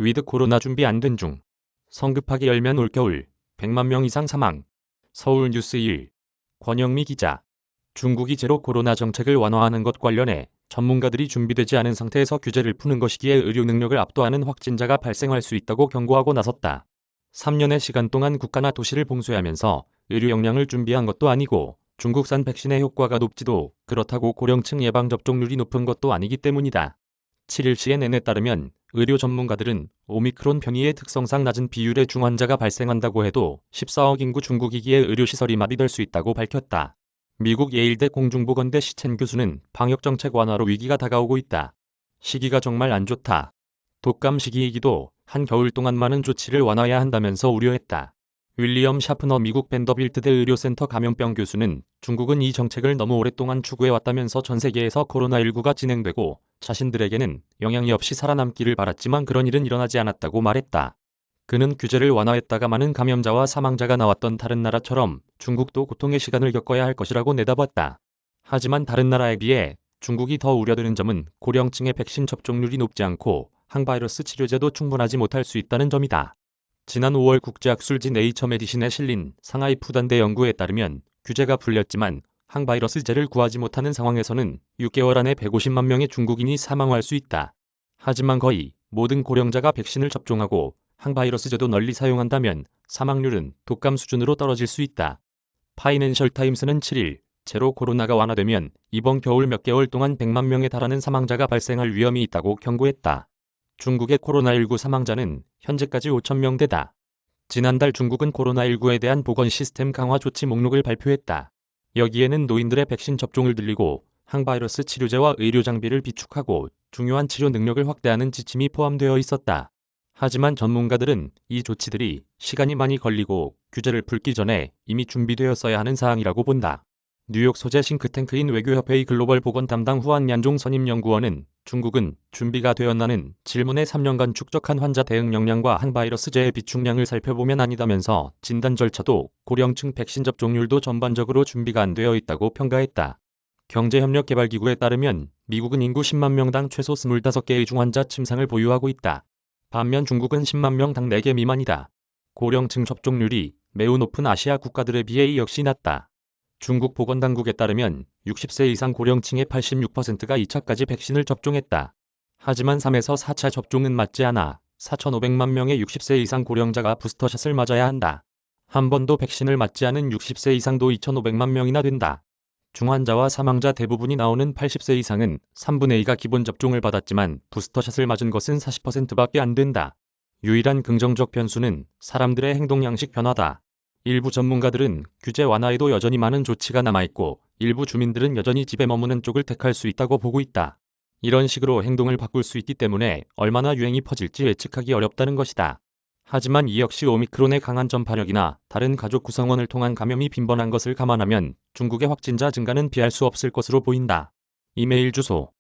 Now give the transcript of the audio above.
위드 코로나 준비 안 된 중. 성급하게 열면 올겨울 100만 명 이상 사망. 서울뉴스 1. 권영미 기자. 중국이 제로 코로나 정책을 완화하는 것 관련해 전문가들이 준비되지 않은 상태에서 규제를 푸는 것이기에 의료 능력을 압도하는 확진자가 발생할 수 있다고 경고하고 나섰다. 3년의 시간 동안 국가나 도시를 봉쇄하면서 의료 역량을 준비한 것도 아니고 중국산 백신의 효과가 높지도 그렇다고 고령층 예방 접종률이 높은 것도 아니기 때문이다. 7일 CNN에 따르면 의료 전문가들은 오미크론 변이의 특성상 낮은 비율의 중환자가 발생한다고 해도 14억 인구 중국이기에 의료시설이 마비될 수 있다고 밝혔다. 미국 예일대 공중보건대 시첸 교수는 방역정책 완화로 위기가 다가오고 있다. 시기가 정말 안 좋다. 독감 시기이기도 한 겨울 동안 많은 조치를 완화해야 한다면서 우려했다. 윌리엄 샤프너 미국 밴더빌트대 의료센터 감염병 교수는 중국은 이 정책을 너무 오랫동안 추구해왔다면서 전 세계에서 코로나19가 진행되고 자신들에게는 영향이 없이 살아남기를 바랐지만 그런 일은 일어나지 않았다고 말했다. 그는 규제를 완화했다가 많은 감염자와 사망자가 나왔던 다른 나라처럼 중국도 고통의 시간을 겪어야 할 것이라고 내다봤다. 하지만 다른 나라에 비해 중국이 더 우려되는 점은 고령층의 백신 접종률이 높지 않고 항바이러스 치료제도 충분하지 못할 수 있다는 점이다. 지난 5월 국제학술지 네이처 메디신에 실린 상하이 푸단대 연구에 따르면 규제가 풀렸지만 항바이러스제를 구하지 못하는 상황에서는 6개월 안에 150만 명의 중국인이 사망할 수 있다. 하지만 거의 모든 고령자가 백신을 접종하고 항바이러스제도 널리 사용한다면 사망률은 독감 수준으로 떨어질 수 있다. 파이낸셜 타임스는 7일 제로 코로나가 완화되면 이번 겨울 몇 개월 동안 100만 명에 달하는 사망자가 발생할 위험이 있다고 경고했다. 중국의 코로나19 사망자는 현재까지 5천 명대다. 지난달 중국은 코로나19에 대한 보건 시스템 강화 조치 목록을 발표했다. 여기에는 노인들의 백신 접종을 늘리고 항바이러스 치료제와 의료 장비를 비축하고 중요한 치료 능력을 확대하는 지침이 포함되어 있었다. 하지만 전문가들은 이 조치들이 시간이 많이 걸리고 규제를 풀기 전에 이미 준비되었어야 하는 사항이라고 본다. 뉴욕 소재 싱크탱크인 외교협회의 글로벌 보건 담당 후안 얀종 선임 연구원은 중국은 준비가 되었나는 질문에 3년간 축적한 환자 대응 역량과 항바이러스제의 비축량을 살펴보면 아니다면서 진단 절차도 고령층 백신 접종률도 전반적으로 준비가 안 되어 있다고 평가했다. 경제협력개발기구에 따르면 미국은 인구 10만 명당 최소 25개의 중환자 침상을 보유하고 있다. 반면 중국은 10만 명당 4개 미만이다. 고령층 접종률이 매우 높은 아시아 국가들에 비해 역시 낮다. 중국 보건당국에 따르면 60세 이상 고령층의 86%가 2차까지 백신을 접종했다. 하지만 3에서 4차 접종은 맞지 않아 4,500만 명의 60세 이상 고령자가 부스터샷을 맞아야 한다. 한 번도 백신을 맞지 않은 60세 이상도 2,500만 명이나 된다. 중환자와 사망자 대부분이 나오는 80세 이상은 3분의 2가 기본 접종을 받았지만 부스터샷을 맞은 것은 40%밖에 안 된다. 유일한 긍정적 변수는 사람들의 행동 양식 변화다. 일부 전문가들은 규제 완화에도 여전히 많은 조치가 남아있고 일부 주민들은 여전히 집에 머무는 쪽을 택할 수 있다고 보고 있다. 이런 식으로 행동을 바꿀 수 있기 때문에 얼마나 유행이 퍼질지 예측하기 어렵다는 것이다. 하지만 이 역시 오미크론의 강한 전파력이나 다른 가족 구성원을 통한 감염이 빈번한 것을 감안하면 중국의 확진자 증가는 피할 수 없을 것으로 보인다. 이메일 주소